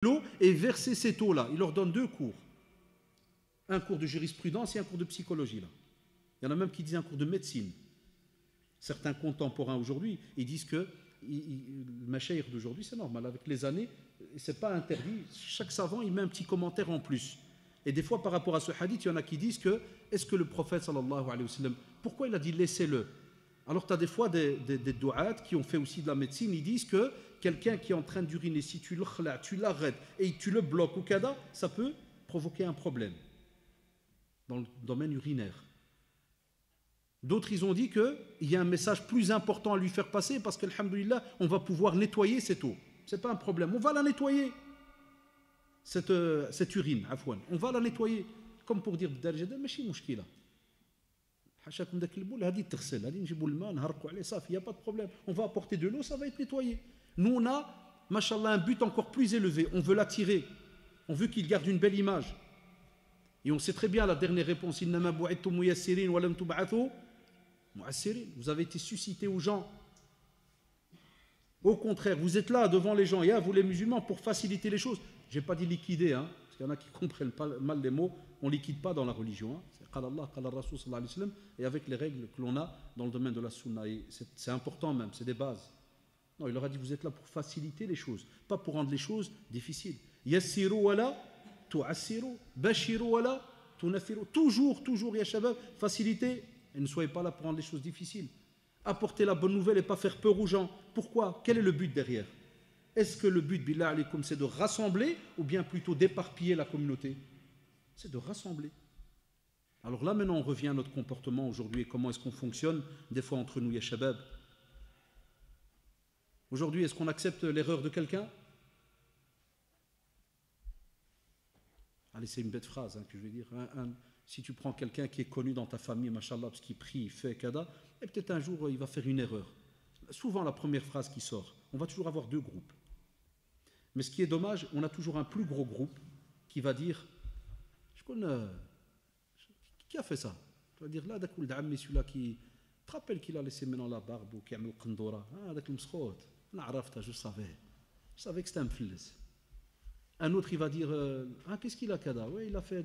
l'eau et verser cette eau-là. Il leur donne deux cours. Un cours de jurisprudence et un cours de psychologie. Là. Il y en a même qui disent un cours de médecine. Certains contemporains aujourd'hui, ils disent que le machaïr d'aujourd'hui, c'est normal. Avec les années, ce n'est pas interdit. Chaque savant, il met un petit commentaire en plus. Et des fois, par rapport à ce hadith, il y en a qui disent que, est-ce que le prophète, sallallahu alayhi wa sallam, pourquoi il a dit laissez-le? Alors, tu as des fois des dou'at qui ont fait aussi de la médecine, ils disent que quelqu'un qui est en train d'uriner, si tu l'arrêtes et tu le bloques ou kada, ça peut provoquer un problème dans le domaine urinaire. D'autres, ils ont dit qu'il y a un message plus important à lui faire passer parce qu'alhamdoulilah, on va pouvoir nettoyer cette eau. Ce n'est pas un problème. On va la nettoyer, cette urine, afouane. On va la nettoyer. Comme pour dire, il n'y a pas de problème. On va apporter de l'eau, ça va être nettoyé. Nous, on a, mashallah, un but encore plus élevé. On veut l'attirer. On veut qu'il garde une belle image. Et on sait très bien la dernière réponse. Vous avez été suscité aux gens. Au contraire, vous êtes là devant les gens, et vous les musulmans, pour faciliter les choses. Je n'ai pas dit liquider, hein, parce qu'il y en a qui comprennent pas mal les mots. On ne liquide pas dans la religion. Hein. C'est qala Allah, qala Rasul sallallahu alayhi wa sallam, et avec les règles que l'on a dans le domaine de la sunna. C'est important même, c'est des bases. Non, il leur a dit, vous êtes là pour faciliter les choses, pas pour rendre les choses difficiles. Yassiru wala tu'assiru, bashiru wala tunafiru. Toujours, ya shabab, faciliter. Et ne soyez pas là pour rendre les choses difficiles. Apporter la bonne nouvelle et pas faire peur aux gens. Pourquoi? Quel est le but derrière? Est-ce que le but, billah alaykoum, c'est de rassembler ou bien plutôt d'éparpiller la communauté? C'est de rassembler. Alors là, maintenant, on revient à notre comportement aujourd'hui et comment est-ce qu'on fonctionne des fois entre nous, ya shabab. Aujourd'hui, est-ce qu'on accepte l'erreur de quelqu'un? Allez, c'est une bête phrase hein, que je vais dire. Si tu prends quelqu'un qui est connu dans ta famille, machallah, parce qu'il prie, il fait, kada, et peut-être un jour, il va faire une erreur. Souvent, la première phrase qui sort, on va toujours avoir deux groupes. Mais ce qui est dommage, on a toujours un plus gros groupe qui va dire, je connais, qui a fait ça? Tu vas dire, là, d'accord, celui-là qui, te rappelle qu'il a laissé maintenant la barbe ou qui a mis le kandora. Ah, d'accord, je savais que c'était un fils. Un autre, il va dire, ah, qu'est-ce qu'il a, kada? Oui, il a fait...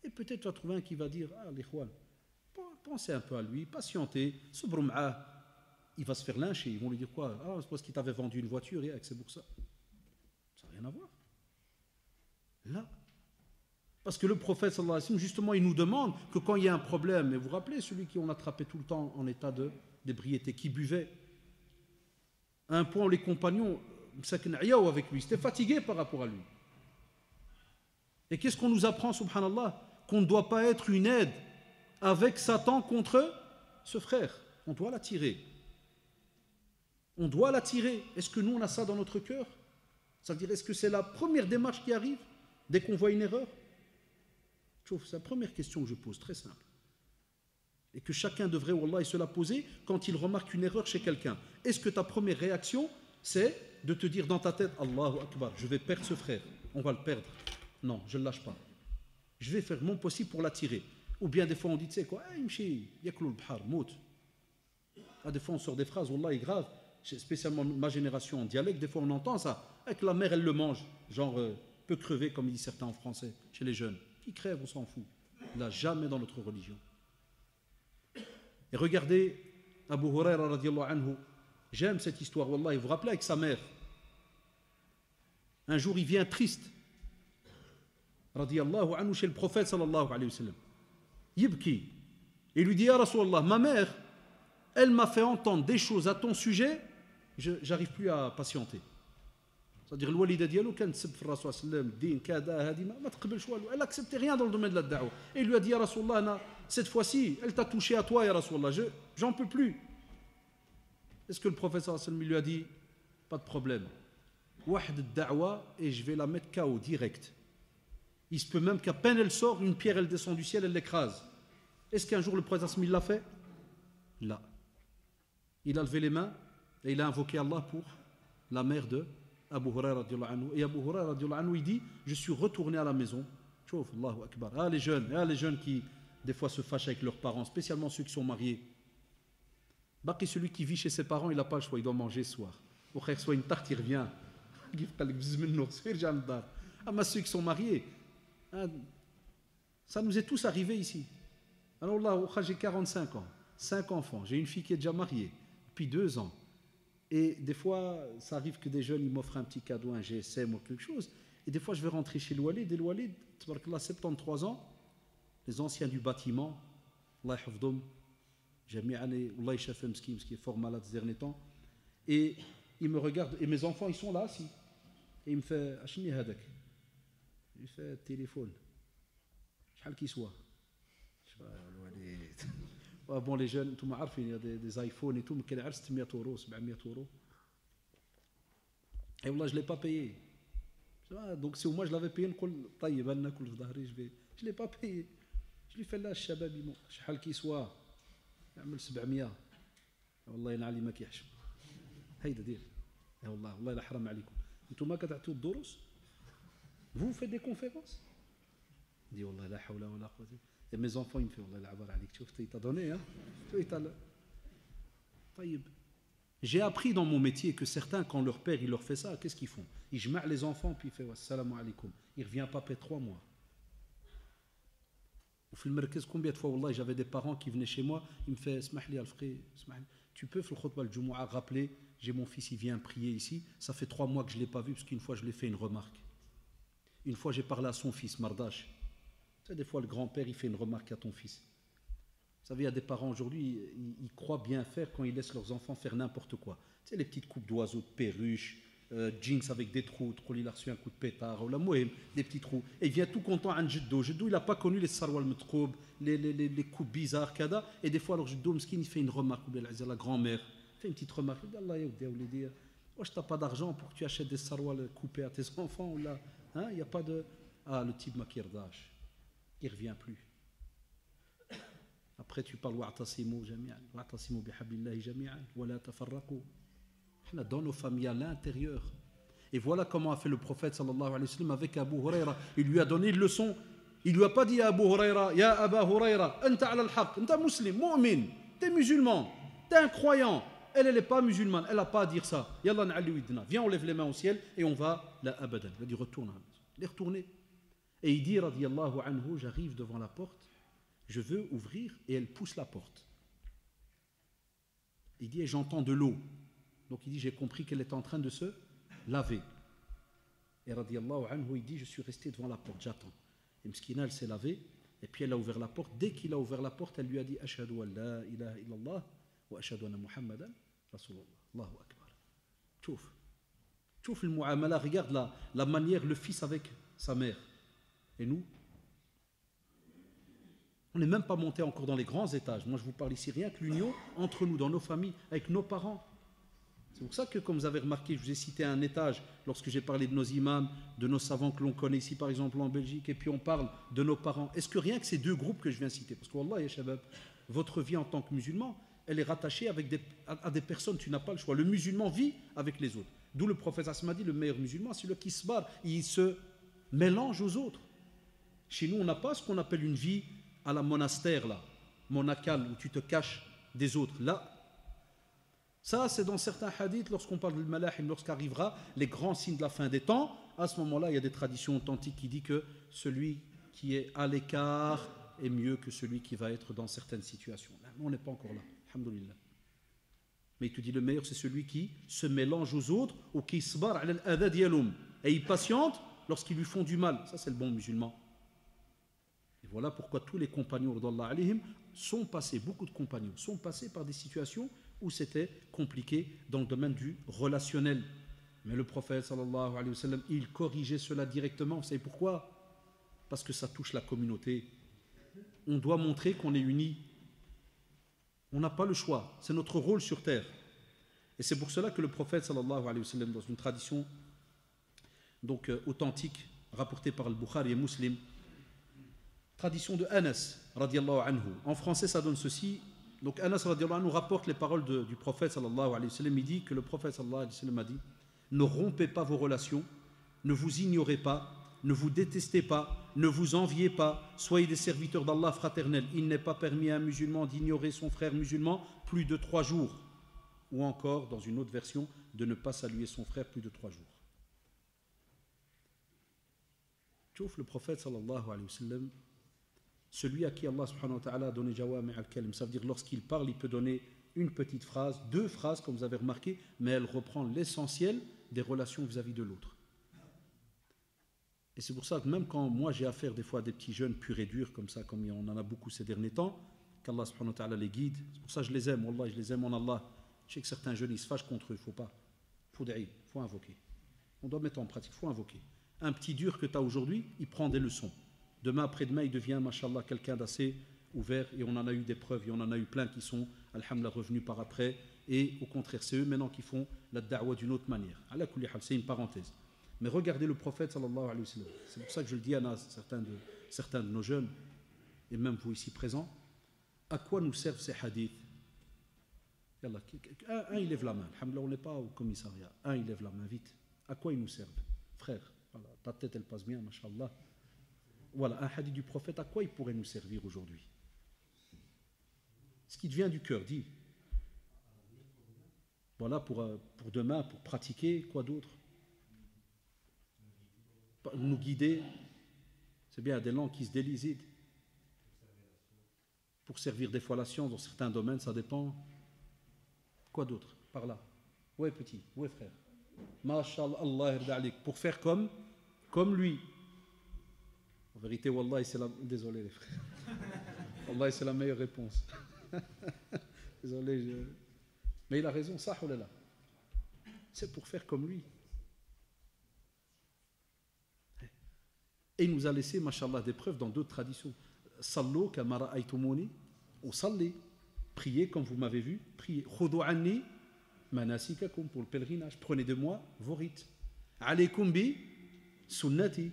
Et peut-être tu vas trouver un qui va dire, ah, l'ikhwan, pensez un peu à lui, patientez, il va se faire lyncher, ils vont lui dire quoi? Ah, c'est parce qu'il t'avait vendu une voiture, et c'est pour ça. Ça n'a rien à voir. Là. Parce que le prophète, sallallahu alayhi wa sallam, justement, il nous demande que quand il y a un problème, et vous vous rappelez, celui qui on attrapait tout le temps en état d'ébriété, qui buvait, à un point où les compagnons, avec lui, c'était fatigué par rapport à lui. Et qu'est-ce qu'on nous apprend, subhanallah? Qu'on ne doit pas être une aide avec Satan contre ce frère. On doit l'attirer. On doit l'attirer. Est-ce que nous, on a ça dans notre cœur? C'est-à-dire, est-ce que c'est la première démarche qui arrive dès qu'on voit une erreur? C'est la première question que je pose, très simple. Et que chacun devrait, wallah, se la poser quand il remarque une erreur chez quelqu'un. Est-ce que ta première réaction, c'est de te dire dans ta tête, Allahu Akbar, je vais perdre ce frère, on va le perdre. Non, je ne le lâche pas. Je vais faire mon possible pour l'attirer. Ou bien des fois on dit, tu sais quoi, des fois on sort des phrases, wallah, grave, spécialement ma génération en dialecte, des fois on entend ça, avec la mère elle le mange, genre peut crever comme disent certains en français, chez les jeunes. Qui crève, on s'en fout. Là, jamais dans notre religion. Et regardez, Abu Huraira radiallahu anhu, j'aime cette histoire, wallah, vous vous rappelez avec sa mère. Un jour il vient triste, radiallahu anhu, chez le prophète sallallahu alayhi wa sallam. Yibki. Et lui dit, ya Rasulallah, ma mère, elle m'a fait entendre des choses à ton sujet, j'arrive plus à patienter. C'est-à-dire, le walida dialou, quand seb fi Rasul sallam, din, kada, hadi, ma tqabalch walou. Elle n'acceptait rien dans le domaine de la da'wa. Et il lui a dit, ya Rasulallah, cette fois-ci, elle t'a touché à toi, ya Rasulallah, j'en peux plus. Est-ce que le prophète sallallahu alayhi wa sallam lui a dit, pas de problème, wahd da'wa, et je vais la mettre KO direct. Il se peut même qu'à peine elle sort, une pierre elle descend du ciel, elle l'écrase. Est-ce qu'un jour le prophète il l'a fait? Là. Il a levé les mains et il a invoqué Allah pour la mère de Abu Huraira radiallahu anhu. Et Abu Huraira radiallahu anhu, il dit, je suis retourné à la maison. Chouf, Allahu Akbar. Ah, les jeunes qui des fois se fâchent avec leurs parents, spécialement ceux qui sont mariés. Baki, celui qui vit chez ses parents, il n'a pas le choix, il doit manger ce soir. وخا soit une tarte, il revient. كيف قال لك بزز منه خصو يرجع للدار. اما ceux qui sont mariés, ça nous est tous arrivé ici. Alors là, j'ai 45 ans, 5 enfants, j'ai une fille qui est déjà mariée depuis 2 ans. Et des fois, ça arrive que des jeunes ils m'offrent un petit cadeau, un GSM ou quelque chose. Et des fois, je vais rentrer chez Loualid. Et Loualid, 73 ans, les anciens du bâtiment, Allah yahfadhom, jami'an, Allah yashafem skim, qui est fort malade ces derniers temps. Et ils me regardent, et mes enfants, ils sont là, si. Et il me fait, Achini hadak. Il fait téléphone. Chal qui soit. Bon, les jeunes, tout m'a il y a des iPhones et tout, mais quel est 600 euros, 700 euros. Et voilà, je ne l'ai pas payé. Donc si au moins je l'avais payé, je ne l'ai pas payé. Je lui fais là, الشباب شحال كي سوا يعمل 700. والله ينعلي ما كيحشم. هيدا دير. يا والله والله لا حرام عليكم. انتم ما كتعطيو الدروس. Vous faites des conférences? Il dit والله لا حول ولا قوة. Et mes enfants, ils me font والله لا عبر عليك. شوف il t'a donné hein. طيب. J'ai appris dans mon métier que certains, quand leur père il leur fait ça, qu'est-ce qu'ils font? Ils jma'ent les enfants, puis ils font Assalamu alaikum. Il ne revient pas après 3 mois. Au fil markaz, combien de fois, Wallah, j'avais des parents qui venaient chez moi, ils me font Smahli al-Fqi, tu peux, le khutbah al-Jumu'ah, rappeler, j'ai mon fils, il vient prier ici, ça fait 3 mois que je ne l'ai pas vu, parce qu'une fois, je lui ai fait une remarque. Une fois, j'ai parlé à son fils, Mardash. Tu sais, des fois, le grand-père, il fait une remarque à ton fils. Vous savez, il y a des parents aujourd'hui, ils croient bien faire quand ils laissent leurs enfants faire n'importe quoi. Tu sais, les petites coupes d'oiseaux, de perruches, jeans avec des trous, il a reçu un coup de pétard, ou la mohem, des petits trous. Et il vient tout content à un Jeddo. Jeddo, il n'a pas connu les sarwal metkoub, les coupes bizarres, kada. Et des fois, alors Jeddo, Mskin, il fait une remarque, ou bien la grand-mère, fait une petite remarque. Il dit, Allah, ya voulait dire, oh, je n'ai pas d'argent pour que tu achètes des sarwal coupés à tes enfants, ou là, hein, il n'y a pas de. Ah, le type makirdash, il ne revient plus. Après, tu parles wa'tasimu jami'an, wa'tasimu bihablillahi jami'an, wa la tafarraqu. Dans nos familles à l'intérieur. Et voilà comment a fait le prophète sallallahu alayhi wa sallam avec Abu Huraira. Il lui a donné une leçon. Il lui a pas dit à Abu Huraira, Ya Aba Huraira, anta ala al-haq, anta muslim, mu'min, t'es musulman, t'es un croyant. Elle n'est pas musulmane, elle n'a pas à dire ça. Yallah na'alli widna. Viens, on lève les mains au ciel et on va la abadan. Il a dit retourne. Il est retourné. Et il dit radiyallahu anhu, j'arrive devant la porte. Je veux ouvrir et elle pousse la porte. Il dit et j'entends de l'eau. Donc il dit j'ai compris qu'elle est en train de se laver. Et radiyallahu anhu il dit je suis resté devant la porte, j'attends. Et Mskina elle s'est lavée et puis elle a ouvert la porte. Dès qu'il a ouvert la porte, elle lui a dit ashhadu an la ilaha illallah wa ashhadu anna Muhammadan Rasulullah. Allahu akbar. Chouf le mu'amala, regarde la manière le fils avec sa mère. Et nous on n'est même pas monté encore dans les grands étages. Moi, je vous parle ici rien que l'union entre nous, dans nos familles, avec nos parents. C'est pour ça que, comme vous avez remarqué, je vous ai cité un étage lorsque j'ai parlé de nos imams, de nos savants que l'on connaît ici, par exemple en Belgique, et puis on parle de nos parents. Est-ce que rien que ces 2 groupes que je viens de citer, parce que Wallah, ya shabab, votre vie en tant que musulman, elle est rattachée à des personnes, tu n'as pas le choix. Le musulman vit avec les autres. D'où le prophète Asma dit, le meilleur musulman, c'est celui qui se barre, il se mélange aux autres. Chez nous, on n'a pas ce qu'on appelle une vie à la monastère, là, monacale, où tu te caches des autres. Là, ça, c'est dans certains hadiths, lorsqu'on parle de malahim, lorsqu'arrivera les grands signes de la fin des temps, à ce moment-là, il y a des traditions authentiques qui disent que celui qui est à l'écart est mieux que celui qui va être dans certaines situations. Là, on n'est pas encore là, alhamdoulilah. Mais il te dit le meilleur, c'est celui qui se mélange aux autres, ou qui sbar ala al-adha diyaloum, et il patiente lorsqu'ils lui font du mal. Ça, c'est le bon musulman. Et voilà pourquoi tous les compagnons d'Allah alayhim sont passés, beaucoup de compagnons, sont passés par des situations où c'était compliqué dans le domaine du relationnel. Mais le prophète sallallahu alayhi wa sallam, il corrigeait cela directement. Vous savez pourquoi? Parce que ça touche la communauté. On doit montrer qu'on est unis. On n'a pas le choix. C'est notre rôle sur terre. Et c'est pour cela que le prophète sallallahu alayhi wa sallam, dans une tradition donc authentique, rapportée par le Bukhari et Muslim, tradition de Anas radiallahu anhu. En français, ça donne ceci. Donc Anas radiallahu anhu rapporte les paroles du prophète sallallahu alayhi wa sallam. Il dit que le prophète sallallahu alayhi wa sallam a dit: ne rompez pas vos relations, ne vous ignorez pas, ne vous détestez pas, ne vous enviez pas, soyez des serviteurs d'Allah fraternels. Il n'est pas permis à un musulman d'ignorer son frère musulman plus de 3 jours. Ou encore, dans une autre version, de ne pas saluer son frère plus de 3 jours. Tu vois, le prophète sallallahu alayhi wa sallam, celui à qui Allah subhanahu wa ta'ala a donné jawami al-kalim, ça veut dire lorsqu'il parle, il peut donner une petite phrase, 2 phrases, comme vous avez remarqué, mais elle reprend l'essentiel des relations vis-à-vis de l'autre. Et c'est pour ça que même quand moi j'ai affaire des fois à des petits jeunes purs et durs, comme ça, comme on en a beaucoup ces derniers temps, qu'Allah subhanahu wa ta'ala les guide, c'est pour ça que je les aime, wallah, je les aime en Allah. Je sais que certains jeunes, ils se fâchent contre eux, il ne faut pas. Il faut da'i, il faut invoquer. On doit mettre en pratique, il faut invoquer. Un petit dur que tu as aujourd'hui, il prend des leçons. Demain, après-demain, il devient, mashallah, quelqu'un d'assez ouvert, et on en a eu des preuves, et on en a eu plein qui sont, alhamdulillah, revenus par après, et au contraire, c'est eux maintenant qui font la da'wa d'une autre manière. Ala kulli hal, c'est une parenthèse. Mais regardez le prophète sallallahu alayhi wa sallam. C'est pour ça que je le dis à certains de nos jeunes, et même vous ici présents, à quoi nous servent ces hadiths? Yallah, un il lève la main, alhamdulillah, on n'est pas au commissariat, un il lève la main, vite. À quoi ils nous servent? Frère, voilà, ta tête elle passe bien, mashallah. Voilà, un hadith du prophète, à quoi il pourrait nous servir aujourd'hui? Ce qui devient du cœur, dit. Voilà, pour demain, pour pratiquer, quoi d'autre? Nous guider, c'est bien des langues qui se délisent. Pour servir des fois la science dans certains domaines, ça dépend. Quoi d'autre? Par là. Ouais petit, ouais frère. Masha'Allah, Allah yarda alik. Pour faire comme lui. En vérité, wallah, c'est la... Désolé les frères. Wallah, c'est la meilleure réponse. Désolé. Mais il a raison, ça ou là. C'est pour faire comme lui. Et il nous a laissé, mashallah, des preuves dans d'autres traditions. Sallu kama ra'aytumuni ou salli. Priez comme vous m'avez vu. Priez. Khudu anni manasikakum, pour le pèlerinage. Prenez de moi vos rites. Alaykum bi sunnati.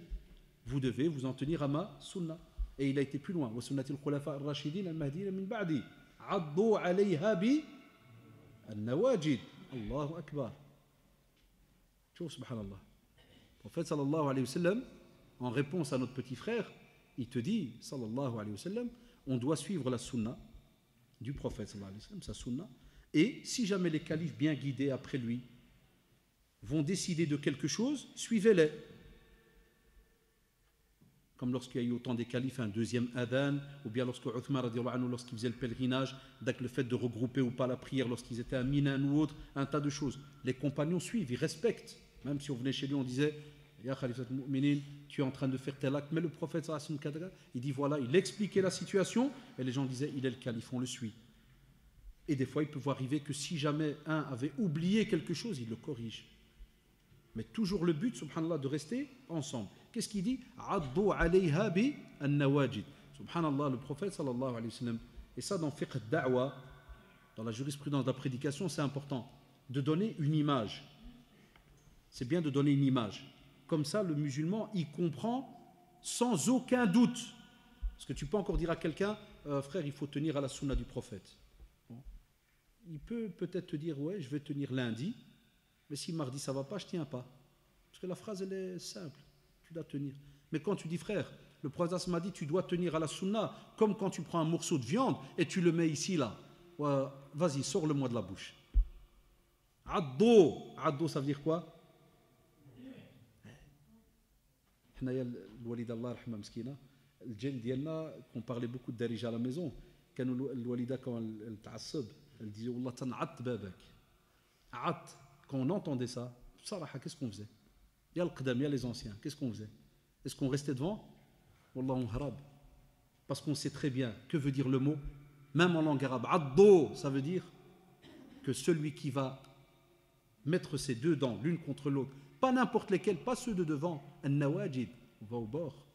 Vous devez vous en tenir à ma sunna. Et il a été plus loin. Wa sunnati al-khulafa ar-rashidin al-mahdiyyin min ba'di. Addu alayha bi an-nawajid. Allahu akbar. Chouf, subhanallah. Le prophète sallallahu alayhi wa sallam, en réponse à notre petit frère, il te dit, sallallahu alayhi wa sallam, on doit suivre la sunna du prophète sallallahu alayhi wa sallam, sa sunna, et si jamais les califes bien guidés après lui vont décider de quelque chose, suivez-les. Comme lorsqu'il y a eu au temps des califes un deuxième adhan, ou bien lorsque Uthman radiallahu anhu, lorsqu'il faisait le pèlerinage, avec le fait de regrouper ou pas la prière, lorsqu'ils étaient à Mina ou autre, un tas de choses. Les compagnons suivent, ils respectent. Même si on venait chez lui, on disait, Ya Khalifat al-Mu'minin, tu es en train de faire tel acte, mais le prophète sallallahu alayhi wa sallam, il dit voilà, il expliquait la situation, et les gens disaient, il est le calife, on le suit. Et des fois, il peut arriver que si jamais un avait oublié quelque chose, il le corrige. Mais toujours le but, subhanallah, de rester ensemble. Qu'est-ce qu'il dit? Addu alayha bi an-nawajid. Subhanallah, le prophète sallallahu alayhi wa sallam. Et ça, dans fiqh da'wa, dans la jurisprudence de la prédication, c'est important. De donner une image. C'est bien de donner une image. Comme ça, le musulman, il comprend sans aucun doute. Parce que tu peux encore dire à quelqu'un, frère, il faut tenir à la sunna du prophète. Bon. Il peut peut-être te dire, ouais, je vais tenir lundi, mais si mardi ça ne va pas, je ne tiens pas. Parce que la phrase, elle est simple. Tu dois tenir. Mais quand tu dis, frère, le prophète m'a dit, tu dois tenir à la sunna, comme quand tu prends un morceau de viande et tu le mets ici, là. Ouais, vas-y, sors-le-moi de la bouche. Addo. Addo, ça veut dire quoi? الوالده الله يرحمها مسكينه الجن ديالنا كون بارلي بوكو الدارجه على ميزون كانوا الوالده كون تعصب elle disait والله تنعط بابك عط quand on entendait ça بصراحه qu'est-ce qu'on faisait يا القدام يا les anciens qu'est-ce qu'on faisait est-ce qu'on restait devant والله on هرب parce qu'on sait très bien que veut dire le mot même en langue arabe addo ça veut dire que celui qui va mettre ses deux dents l'une contre l'autre, pas n'importe lesquelles, pas ceux de devant, an-nawajid, on va au bord.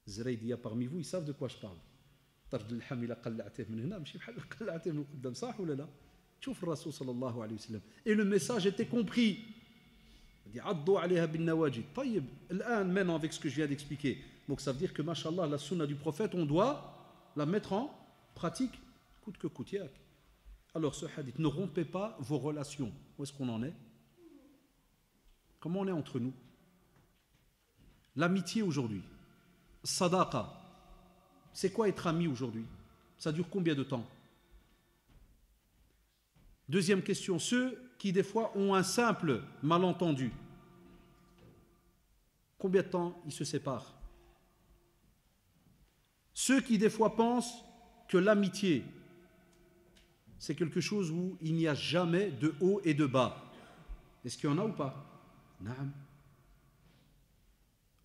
Zraïdia parmi vous, ils savent de quoi je parle. Et le message était compris. Maintenant avec ce que je viens d'expliquer. Donc ça veut dire que, mashallah, la sunna du prophète, on doit la mettre en pratique, coûte que coûte. Alors ce hadith, ne rompez pas vos relations. Où est-ce qu'on en est? Comment on est entre nous? L'amitié aujourd'hui, sadaqa, c'est quoi être ami aujourd'hui? Ça dure combien de temps? Deuxième question, ceux qui des fois ont un simple malentendu. Combien de temps ils se séparent? Ceux qui des fois pensent que l'amitié, c'est quelque chose où il n'y a jamais de haut et de bas. Est-ce qu'il y en a ou pas? Naam.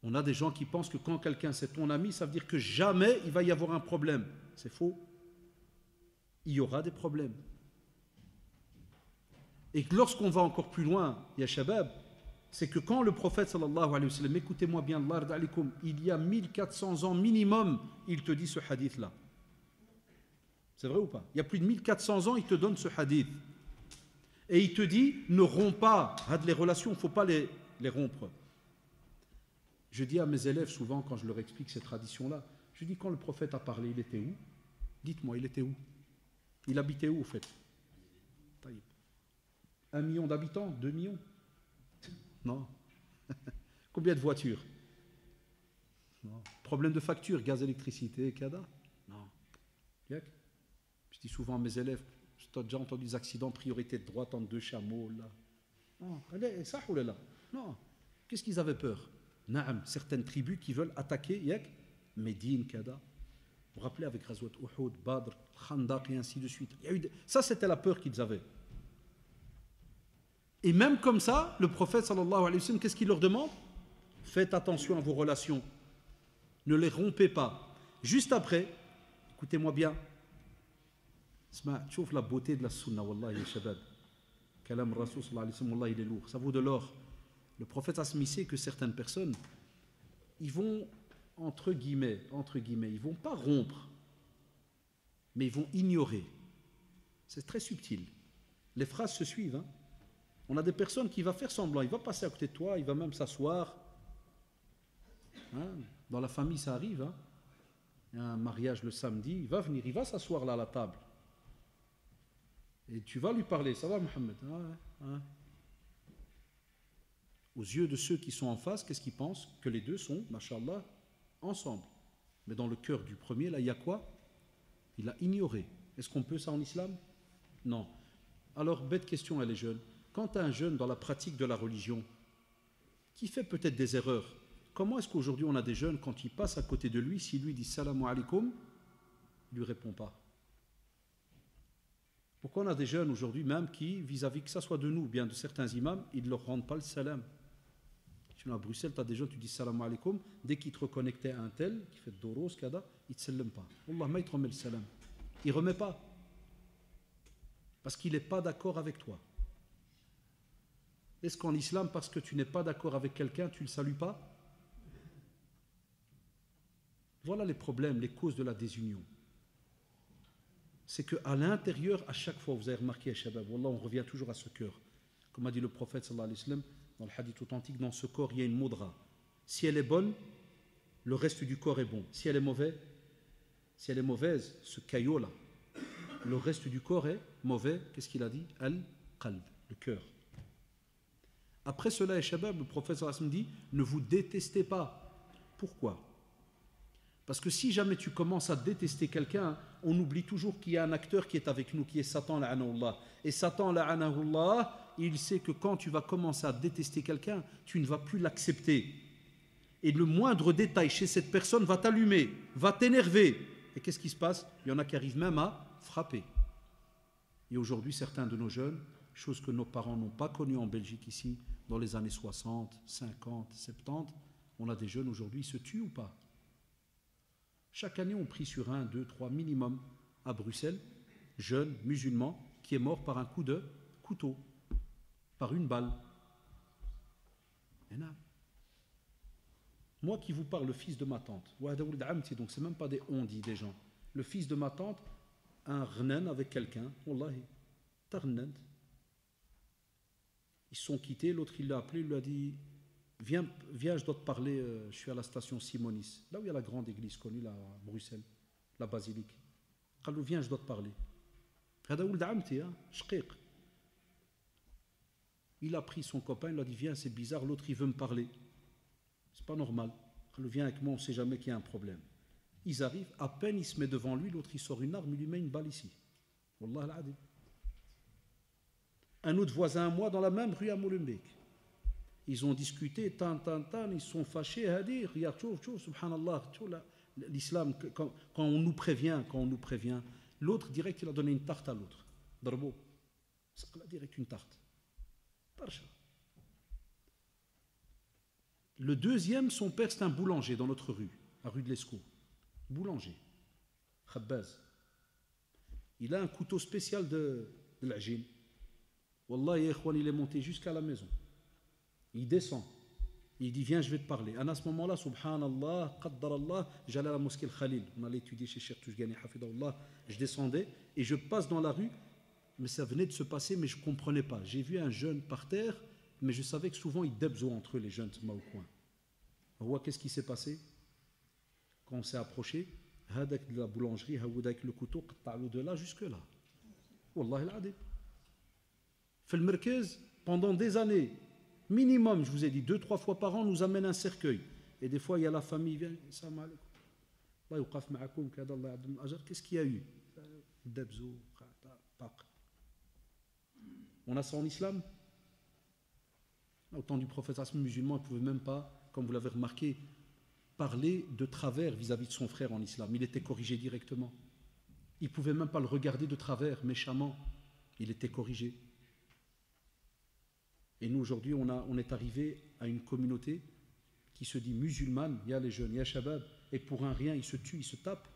On a des gens qui pensent que quand quelqu'un c'est ton ami, ça veut dire que jamais il va y avoir un problème. C'est faux. Il y aura des problèmes. Et lorsqu'on va encore plus loin, ya shabab, c'est que quand le prophète sallallahu alayhi wa sallam, écoutez-moi bien, il y a 1400 ans minimum, il te dit ce hadith-là. C'est vrai ou pas? Il y a plus de 1400 ans, il te donne ce hadith. Et il te dit, ne romps pas les relations, il ne faut pas les rompre. Je dis à mes élèves souvent, quand je leur explique ces traditions-là, je dis, quand le prophète a parlé, il était où? Dites-moi, il était où? Il habitait où, au fait? 1 million d'habitants? 2 millions? Non. Combien de voitures? Non. Problème de facture, gaz, électricité, cada? Non. Je dis souvent à mes élèves, tu as déjà entendu des accidents, priorité de droite entre 2 chameaux, là. Non. Ça ou là? Non. Qu'est-ce qu'ils avaient peur? Naam, certaines tribus qui veulent attaquer, Médine, kada. Vous vous rappelez avec Ghazwat Uhud, Badr, Khandaq et ainsi de suite. Ça, c'était la peur qu'ils avaient. Et même comme ça, le prophète sallallahu alayhi wa sallam, qu'est-ce qu'il leur demande? Faites attention à vos relations. Ne les rompez pas. Juste après, écoutez-moi bien. Tu vois la beauté de la sunna, wallah, ya shabab. Kalam Rasul sallallahu alayhi wa sallam, wallah, il est lourd. Ça vaut de l'or. Le prophète a sait que certaines personnes, ils vont, entre guillemets, ils vont pas rompre, mais ils vont ignorer. C'est très subtil. Les phrases se suivent, hein. On a des personnes qui vont faire semblant, il va passer à côté de toi, il va même s'asseoir. Hein? Dans la famille, ça arrive. Hein? Il y a un mariage le samedi, il va venir, il va s'asseoir là à la table. Et tu vas lui parler, ça va Mohamed? Hein? Aux yeux de ceux qui sont en face, qu'est-ce qu'ils pensent? Que les deux sont, mashallah, ensemble. Mais dans le cœur du premier, là, il y a quoi? Il a ignoré. Est-ce qu'on peut ça en islam? Non. Alors, bête question, elle est jeune. Quand un jeune dans la pratique de la religion, qui fait peut-être des erreurs, comment est-ce qu'aujourd'hui on a des jeunes, quand ils passent à côté de lui, s'il lui dit salam alaikum, il ne lui répond pas? Pourquoi on a des jeunes aujourd'hui même qui, vis-à-vis que ça soit de nous, bien de certains imams, ils ne leur rendent pas le salam? Sinon à Bruxelles, tu as des jeunes, tu dis salam alaikum, dès qu'ils te reconnectaient à un tel, qui fait doros, kada, il ne te salame pas. Allah, il te remet le salam. Il ne remet pas. Parce qu'il n'est pas d'accord avec toi. Est-ce qu'en islam, parce que tu n'es pas d'accord avec quelqu'un, tu ne le salues pas? Voilà les problèmes, les causes de la désunion. C'est qu'à l'intérieur, à chaque fois, vous avez remarqué, Shabab, Wallah, on revient toujours à ce cœur. Comme a dit le prophète sallallahu alayhi wa sallam, dans le hadith authentique, dans ce corps, il y a une moudra. Si elle est bonne, le reste du corps est bon. Si elle est mauvaise, ce caillot-là, le reste du corps est mauvais. Qu'est-ce qu'il a dit? Al-qalb, le cœur. Après cela, Shabab, le prophète sallallahu alayhi wa sallam dit, ne vous détestez pas. Pourquoi? Parce que si jamais tu commences à détester quelqu'un, on oublie toujours qu'il y a un acteur qui est avec nous, qui est Satan, la'anahullah. Et Satan, la'anahullah, il sait que quand tu vas commencer à détester quelqu'un, tu ne vas plus l'accepter. Et le moindre détail chez cette personne va t'allumer, va t'énerver. Et qu'est-ce qui se passe? Il y en a qui arrivent même à frapper. Et aujourd'hui, certains de nos jeunes, chose que nos parents n'ont pas connue en Belgique ici, dans les années 60, 50, 70, on a des jeunes aujourd'hui, ils se tuent ou pas? Chaque année, on prie sur 1, 2, 3 minimum à Bruxelles, jeune musulman qui est mort par un coup de couteau, par une balle. Moi qui vous parle, le fils de ma tante, donc c'est même pas des on dit des gens, le fils de ma tante, un rnen avec quelqu'un, wallahi, tarnent. Ils se sont quittés, l'autre il l'a appelé, il lui a dit viens, je dois te parler, je suis à la station Simonis, là où il y a la grande église connue, là, à Bruxelles, la basilique. Il lui viens, je dois te parler. Il a pris son copain, il lui a dit viens, c'est bizarre, l'autre il veut me parler. C'est pas normal. Il vient avec moi, on ne sait jamais qu'il y a un problème. Ils arrivent, à peine il se met devant lui, l'autre il sort une arme, il lui met une balle ici. Wallah al-adim. Un autre voisin à moi dans la même rue à Molenbeek. Ils ont discuté, ils se sont fâchés à dire, regarde, subhanallah, l'islam, quand on nous prévient, l'autre direct il a donné une tarte à l'autre. Darbo. Ça a direct une tarte. Parcha. Le deuxième, son père, c'est un boulanger dans notre rue, à rue de l'Escaut. Boulanger. Khabbaz. Il a un couteau spécial de l'ajin. Wallah, il est monté jusqu'à la maison. Il descend. Il dit, viens, je vais te parler. À ce moment-là, subhanallah, qaddarallah, j'allais à la mosquée Al-Khalil. On allait étudier chez Cheikh Touchgani, hafidahullah. Je descendais et je passe dans la rue. Mais ça venait de se passer, mais je ne comprenais pas. J'ai vu un jeune par terre, mais je savais que souvent, ils debzo entre eux, les jeunes, au coin. Qu'est-ce qui s'est passé? Quand on s'est approché, hadak de la boulangerie, avec le couteau, de là jusque là. Wallah al-adim. Fait le merkez, pendant des années, minimum, je vous ai dit, 2-3 fois par an, nous amène un cercueil. Et des fois, il y a la famille, vient, qu'est-ce qu'il y a eu? On a ça en islam? Au temps du prophète musulman, il ne pouvait même pas, comme vous l'avez remarqué, parler de travers vis-à-vis de son frère en islam. Il était corrigé directement. Il ne pouvait même pas le regarder de travers, méchamment. Il était corrigé. Et nous, aujourd'hui, on est arrivé à une communauté qui se dit musulmane. Il y a les jeunes, il y a Shabab. Et pour un rien, ils se tuent, ils se tapent.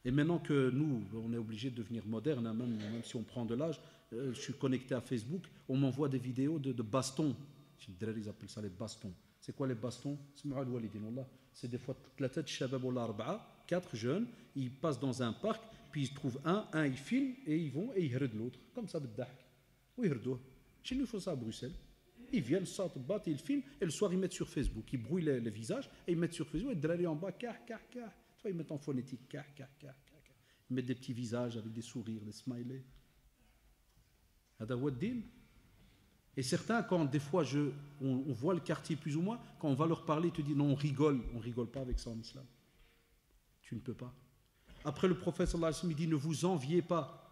Et maintenant que nous, on est obligé de devenir moderne, hein, même si on prend de l'âge, je suis connecté à Facebook, on m'envoie des vidéos de bastons. Ils appellent ça les bastons. C'est quoi les bastons? C'est des fois la tête Shabab ou 4 jeunes, ils passent dans un parc, puis ils trouvent un ils filment, et ils vont et ils herdent l'autre. Comme ça, ou ils herdent. Chez nous, il faut ça à Bruxelles. Ils viennent, sortent, battent, ils filment, et le soir, ils mettent sur Facebook. Ils brouillent les visages, et ils mettent sur Facebook, et drari en bas, ils mettent en phonétique, ils mettent des petits visages avec des sourires, des smileys. Et certains, quand des fois on voit le quartier plus ou moins, quand on va leur parler, ils te disent non, on rigole pas avec ça en islam. Tu ne peux pas. Après, le prophète sallallahu alayhi wa sallam dit ne vous enviez pas.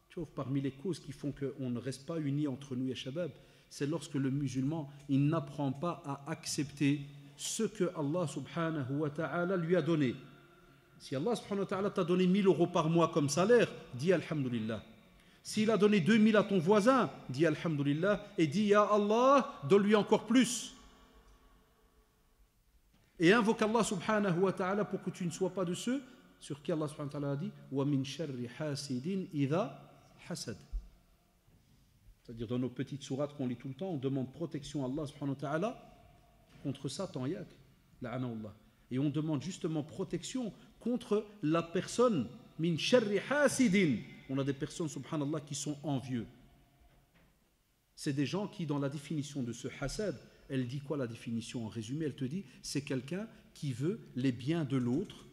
Tu vois, parmi les causes qui font qu'on ne reste pas unis entre nous et Shabab, c'est lorsque le musulman il n'apprend pas à accepter ce que Allah subhanahu wa ta'ala lui a donné. Si Allah subhanahu wa ta'ala t'a donné 1000 € par mois comme salaire, dis alhamdulillah. S'il a donné 2000 à ton voisin, dis alhamdulillah et dis ya Allah, donne-lui encore plus. Et invoque Allah subhanahu wa ta'ala pour que tu ne sois pas de ceux sur qui Allah subhanahu wa ta'ala a dit wa min sharri hasidin idha hasad. C'est-à-dire dans nos petites sourates qu'on lit tout le temps, on demande protection à Allah subhanahu wa ta'ala contre Satan, yak, la'anahullah. Et on demande justement protection contre la personne min sharri hasidin. On a des personnes, subhanallah, qui sont envieux. C'est des gens qui, dans la définition de ce hasad, elle dit quoi la définition en résumé? Elle te dit, c'est quelqu'un qui veut les biens de l'autre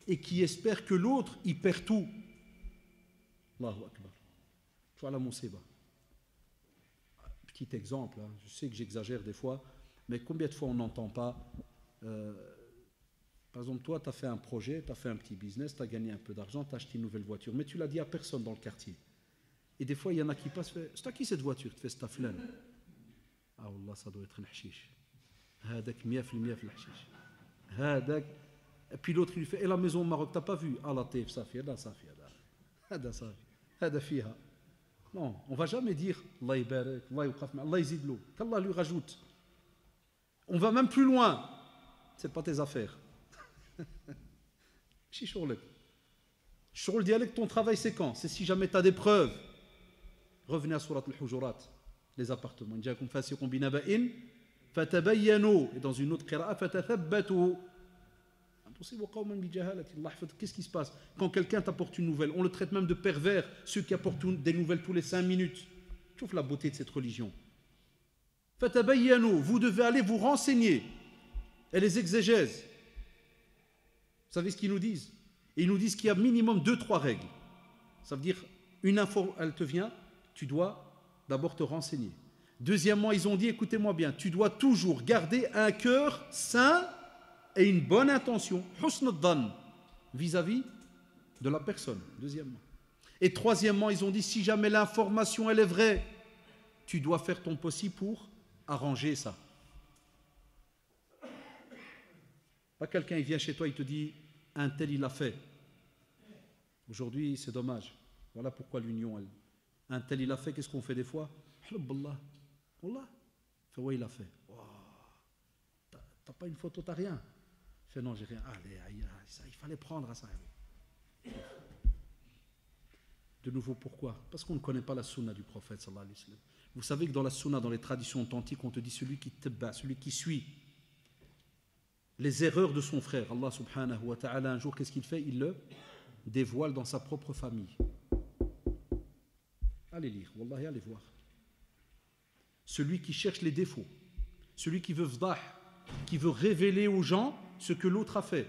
et qui espère que l'autre, il perd tout. Allahu Akbar. Tu vois la musiba. Petit exemple, hein. Je sais que j'exagère des fois, mais combien de fois on n'entend pas par exemple, toi, tu as fait un projet, tu as fait un petit business, tu as gagné un peu d'argent, tu as acheté une nouvelle voiture, mais tu l'as dit à personne dans le quartier. Et des fois, il y en a qui passent, c'est à qui cette voiture? Tu fais staflan. Ah, Allah, ça doit être un hashish. Hadak, miaf, miaf, le hashish. Hadak. Et puis l'autre, il lui fait, et la maison au Maroc, tu n'as pas vu? Ah, la teif, ça fait, là, ça fait, là. Hada fiha. Non, on ne va jamais dire, Allah ibarak, Allah yuqaf, Allah yazidlo, qu'Allah lui rajoute. On va même plus loin. Ce n'est pas tes affaires. Le dialecte, ton travail c'est quand? C'est si jamais tu as des preuves. Revenez à Surat al-Hujurat, les appartements. Et dans une autre qira'a, qu'est-ce qui se passe? Quand quelqu'un t'apporte une nouvelle, on le traite même de pervers, ceux qui apportent des nouvelles tous les 5 minutes. Tu vois la beauté de cette religion. Vous devez aller vous renseigner. Et les exégèses, vous savez ce qu'ils nous disent? Ils nous disent qu'il y a minimum 2-3 règles. Ça veut dire, une info, elle te vient, tu dois d'abord te renseigner. Deuxièmement, ils ont dit, écoutez-moi bien, tu dois toujours garder un cœur sain et une bonne intention, husn ad-dhann, vis-à-vis de la personne, deuxièmement. Et troisièmement, ils ont dit, si jamais l'information elle est vraie, tu dois faire ton possible pour arranger ça. Pas quelqu'un il vient chez toi, il te dit, un tel il a fait. Aujourd'hui, c'est dommage. Voilà pourquoi l'union, elle. Un tel il a fait, qu'est-ce qu'on fait des fois? Wallah, Wallah, fait ouais il a fait. Oh, t'as pas une photo, t'as rien. Fait non, j'ai rien. Allez, ça, il fallait prendre à ça. De nouveau, pourquoi? Parce qu'on ne connaît pas la sunna du prophète sallallahu alayhi wa sallam. Vous savez que dans la sunna, dans les traditions authentiques, on te dit celui qui tabba, celui qui suit les erreurs de son frère, Allah subhanahu wa ta'ala, un jour, qu'est-ce qu'il fait? Il le dévoile dans sa propre famille. Allez lire, wallahi, allez voir. Celui qui cherche les défauts, celui qui veut vdah, qui veut révéler aux gens ce que l'autre a fait.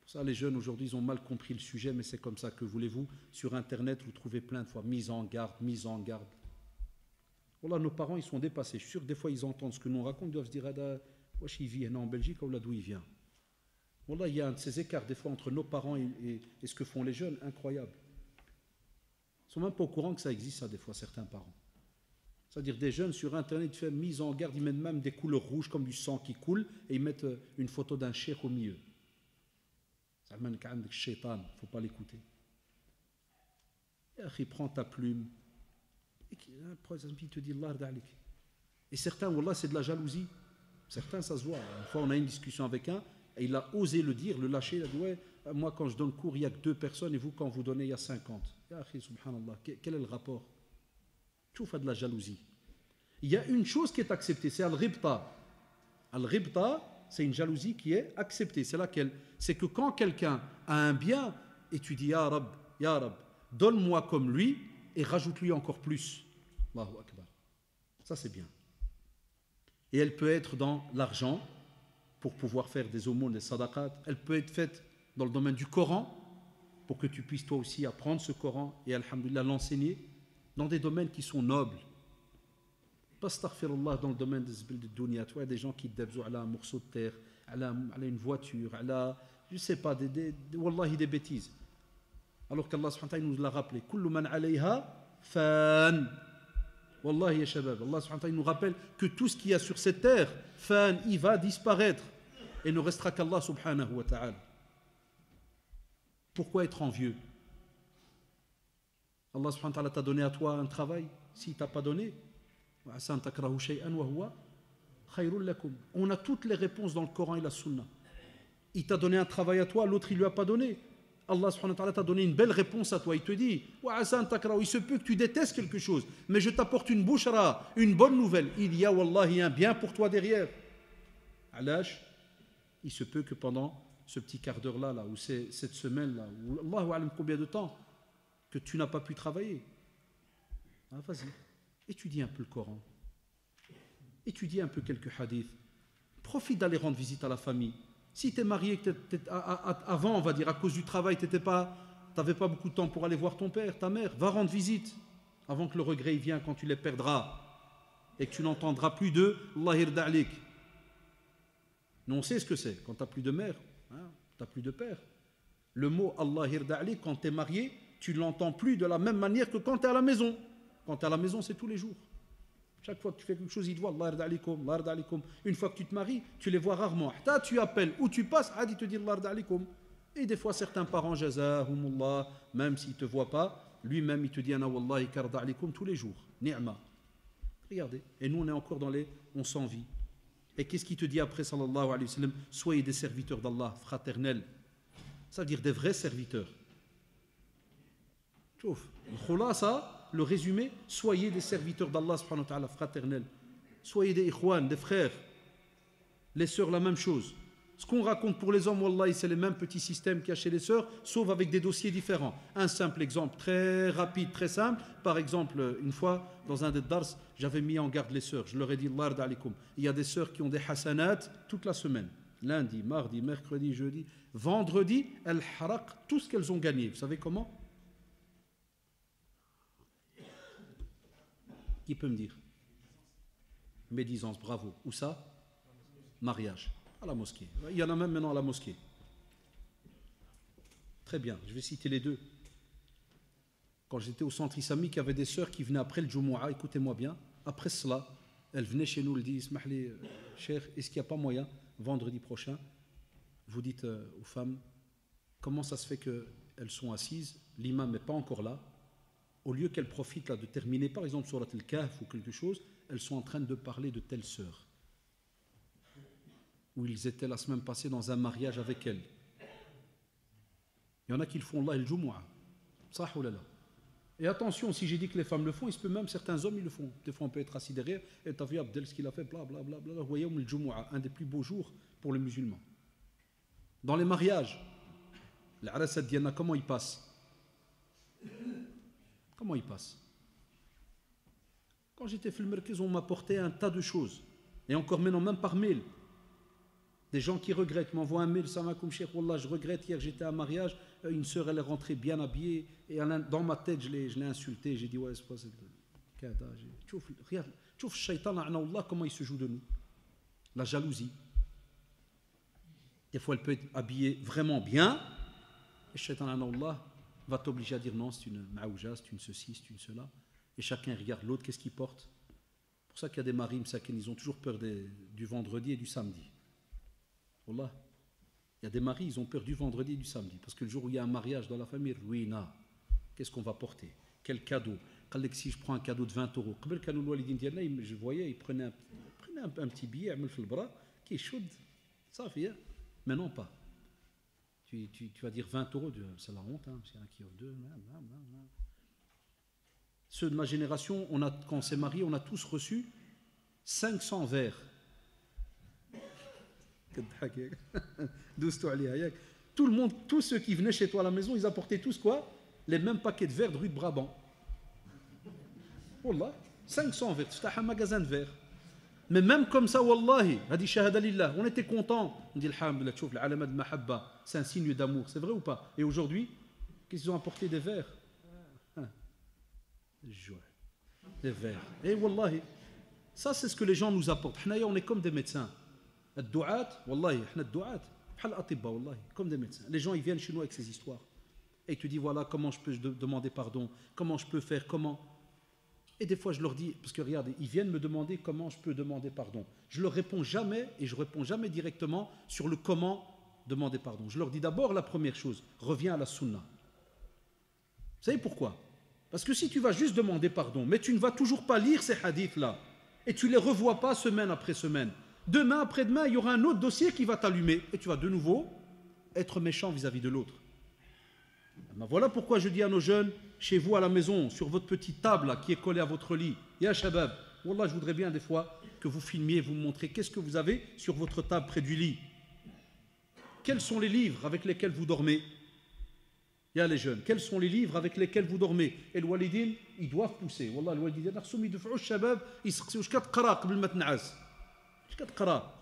Pour ça, les jeunes aujourd'hui, ils ont mal compris le sujet, mais c'est comme ça. Que voulez-vous? Sur Internet, vous trouvez plein de fois mise en garde, mise en garde. Voilà, nos parents, ils sont dépassés. Je suis sûr que des fois, ils entendent ce que nous on raconte, ils doivent se dire, wesh, il vit en Belgique, ou là d'où il vient. Voilà, il y a un de ces écarts des fois entre nos parents et ce que font les jeunes, incroyable. Ils ne sont même pas au courant que ça existe, ça, des fois, certains parents. C'est-à-dire des jeunes sur Internet, ils font mise en garde, ils mettent même des couleurs rouges comme du sang qui coule, et ils mettent une photo d'un cheikh au milieu. Ça ne faut pas l'écouter. Et prends ta plume. Et il te dit Allah da'alik. Et certains, wallah, c'est de la jalousie. Certains, ça se voit. Une fois, on a une discussion avec un, et il a osé le dire, le lâcher. Il a dit, ouais, moi, quand je donne cours, il n'y a que 2 personnes, et vous, quand vous donnez, il y a 50. Ya akhi, subhanallah, quel est le rapport? Tout fait de la jalousie. Il y a une chose qui est acceptée, c'est al-ribta. Al-ribta, c'est une jalousie qui est acceptée. C'est laquelle? C'est que quand quelqu'un a un bien, et tu dis, Ya Rab, donne-moi comme lui, et rajoute-lui encore plus. Allahu Akbar. Ça, c'est bien. Et elle peut être dans l'argent, pour pouvoir faire des aumônes, des sadaqat. Elle peut être faite dans le domaine du Coran, pour que tu puisses toi aussi apprendre ce Coran, et alhamdoulilah l'enseigner, dans des domaines qui sont nobles. Pas astaghfirullah dans le domaine de dunya. Tu vois, des gens qui débzou à un morceau de terre, à une voiture, je ne sais pas, wallahi, des bêtises. Alors qu'Allah subhanahu wa ta'ala nous l'a rappelé. Kullu man alayha fan. Wallahi ya shabab. Allah subhanahu wa ta'ala nous rappelle que tout ce qu'il y a sur cette terre, fan, il va disparaître. Et ne restera qu'Allah subhanahu wa ta'ala. Pourquoi être envieux? Allah subhanahu wa ta'ala t'a donné à toi un travail. S'il ne t'a pas donné, on a toutes les réponses dans le Coran et la Sunna. Il t'a donné un travail à toi, l'autre il ne lui a pas donné. Allah subhanahu wa ta'ala t'a donné une belle réponse à toi. Il te dit, il se peut que tu détestes quelque chose, mais je t'apporte une bushra, une bonne nouvelle. Il y a wallahi un bien pour toi derrière. Alash, il se peut que pendant ce petit quart d'heure là, ou cette semaine là, ou Allahu alam combien de temps, que tu n'as pas pu travailler. Ah, vas-y, étudie un peu le Coran. Étudie un peu quelques hadiths. Profite d'aller rendre visite à la famille. Si tu es marié, avant, on va dire, à cause du travail, tu n'avais pas beaucoup de temps pour aller voir ton père, ta mère, va rendre visite avant que le regret vienne quand tu les perdras et que tu n'entendras plus de Allah irda alik. Nous, on sait ce que c'est. Quand tu n'as plus de mère, tu n'as plus de père. Le mot Allah irda alik, quand tu es marié, tu ne l'entends plus de la même manière que quand tu es à la maison. Quand tu es à la maison, c'est tous les jours. Chaque fois que tu fais quelque chose, ils te voient Allah yarda alikum, Allah yarda alikum. Une fois que tu te maries, tu les vois rarement. Tu appelles ou tu passes, il te dit Allah yarda alikum. Et des fois, certains parents, jazahumullah, même s'ils ne te voient pas, lui-même, il te dit ana wallahi yarda alikum tous les jours. Ni'ma. Regardez. Et nous, on est encore on s'envie. Et qu'est-ce qu'il te dit après, sallallahu alayhi wa sallam? Soyez des serviteurs d'Allah, fraternels. Ça veut dire des vrais serviteurs. Chouf. Le résumé, soyez des serviteurs d'Allah subhanahu wa ta'ala, fraternels. Soyez des ikhwan, des frères. Les sœurs, la même chose. Ce qu'on raconte pour les hommes, wallahi, c'est les mêmes petits systèmes qu'il y a chez les sœurs, sauf avec des dossiers différents. Un simple exemple, très rapide, très simple. Par exemple, une fois, dans un des dars, j'avais mis en garde les sœurs. Je leur ai dit, Allah yarda alikum. Il y a des sœurs qui ont des hasanat toute la semaine. Lundi, mardi, mercredi, jeudi. Vendredi, elles haraq tout ce qu'elles ont gagné. Vous savez comment? Qui peut me dire? Médisance, bravo. Où ça? Mariage. À la mosquée. Il y en a même maintenant à la mosquée. Très bien, je vais citer les deux. Quand j'étais au centre islamique, il y avait des sœurs qui venaient après le Jumu'ah, écoutez-moi bien, après cela, elles venaient chez nous, elles disaient, Ismahli, cher, est-ce qu'il n'y a pas moyen, vendredi prochain, vous dites aux femmes, comment ça se fait qu'elles sont assises, l'imam n'est pas encore là, au lieu qu'elles profitent là de terminer par exemple Surat al-Kahf ou quelque chose, elles sont en train de parler de telle sœur, où ils étaient la semaine passée dans un mariage avec elle. Il y en a qui le font là, le Jumu'ah. Sah ou là. Et attention, si j'ai dit que les femmes le font, il se peut même certains hommes ils le font. Des fois on peut être assis derrière et t'as vu Abdel ce qu'il a fait, bla bla bla bla. Vous voyez, le Jumu'ah, un des plus beaux jours pour les musulmans. Dans les mariages, l'Aras ad-Diana, comment il passe? Comment il passe? Quand j'étais fait le Merkez, on m'a apporté un tas de choses. Et encore maintenant, même par mail. Des gens qui regrettent, m'envoient un mail, Salam alaikum Cheikh, Wallah, je regrette, hier j'étais à un mariage, une sœur elle est rentrée bien habillée, et dans ma tête je l'ai insultée, j'ai dit ouais, c'est pas ça. Regarde, tu vois le shaitan, comment il se joue de nous. La jalousie. Des fois elle peut être habillée vraiment bien, et le shaitan va t'obliger à dire non, c'est une maouja, c'est une ceci, c'est une cela. Et chacun regarde l'autre, qu'est-ce qu'il porte. C'est pour ça qu'il y a des maris, ils ont toujours peur du vendredi et du samedi. Wallah, il y a des maris, ils ont peur du vendredi et du samedi. Parce que le jour où il y a un mariage dans la famille, ruina, qu'est-ce qu'on va porter? Quel cadeau? Si je prends un cadeau de 20 euros, je voyais, il prenait un petit billet, il fait le bras, qui est chaud, ça fait. Mais non, pas. Tu vas dire 20 euros, c'est la honte, hein, c'est un qui offre deux. Ceux de ma génération, quand on s'est marié, on a tous reçu 500 verres. Tout le monde, tous ceux qui venaient chez toi à la maison, ils apportaient tous quoi? Les mêmes paquets de verres de rue de Brabant. Wallah, 500 verres, c'était un magasin de verres. Mais même comme ça, wallahi, hadi shahada lillah, on était contents. On dit alhamdulillah, tu vois, l'alama de mahabba, c'est un signe d'amour, c'est vrai ou pas? Et aujourd'hui, qu'est-ce qu'ils ont apporté? Des verres. Des verres. Et wallahi, ça c'est ce que les gens nous apportent. On est comme des médecins. الدعاة والله احنا الدعاة بحال الاطباء والله comme des médecins. Les gens ils viennent chez nous avec ces histoires et ils te disent voilà comment je peux demander pardon, comment je peux faire, comment. Et des fois je leur dis, parce que regarde, ils viennent me demander comment je peux demander pardon. Je leur réponds jamais, et je réponds jamais directement sur le comment demander pardon. Je leur dis d'abord la première chose, reviens à la sunna. Vous savez pourquoi? Parce que si tu vas juste demander pardon, mais tu ne vas toujours pas lire ces hadiths là et tu les revois pas semaine après semaine, demain, après-demain, il y aura un autre dossier qui va t'allumer et tu vas de nouveau être méchant vis-à-vis de l'autre. Ben voilà pourquoi je dis à nos jeunes, chez vous à la maison, sur votre petite table là, qui est collée à votre lit, ya shabab, wallah, je voudrais bien des fois que vous filmiez, vous me montrez qu'est-ce que vous avez sur votre table près du lit. Quels sont les livres avec lesquels vous dormez? Il y a les jeunes, quels sont les livres avec lesquels vous dormez? Et le walidin, ils doivent pousser. Wallah, le walidin, ils doivent shabab, ils se disent قرا قبل ما تنعس. اش كتقرا؟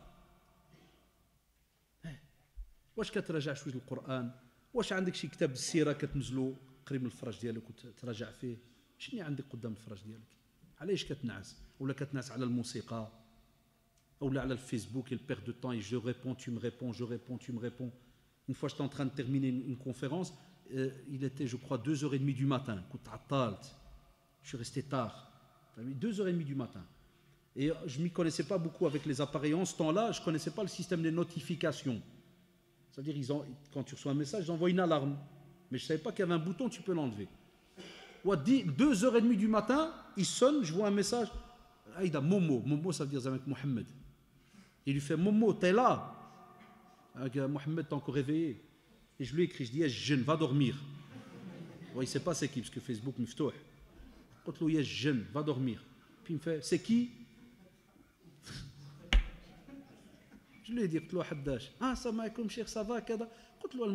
واش كتراجع شويه القران؟ واش عندك شي كتاب السيره كتنزلو قريب من الفراش ديالك وتراجع فيه؟ شنو عندك قدام الفراش ديالك؟ علاش كتنعس؟ ولا كتنعس على الموسيقى ولا على الفيسبوك et perd de temps et je réponds tu me réponds je réponds tu me réponds. Une fois j'étais en train de terminer une conférence, il était je crois 2h30 du matin, كنت عطلت. Je suis resté tard. 2h30 du matin. Et je ne m'y connaissais pas beaucoup avec les appareils. En ce temps-là, je ne connaissais pas le système des notifications. C'est-à-dire, quand tu reçois un message, ils envoient une alarme. Mais je ne savais pas qu'il y avait un bouton, tu peux l'enlever. 2h30 du matin, il sonne, je vois un message. Aïda, Momo. Momo, ça veut dire avec Mohamed. Il lui fait Momo, t'es là. Mohamed, t'es encore réveillé. Et je lui écris, je dis, jeune, va dormir. Il ne sait pas c'est qui, parce que Facebook m'ftouh. Je lui dis, jeune, va dormir. Puis il me fait, c'est qui? Je lui ai dit, قلت له حداش. السلام عليكم شيخ، ça va كذا. قلت له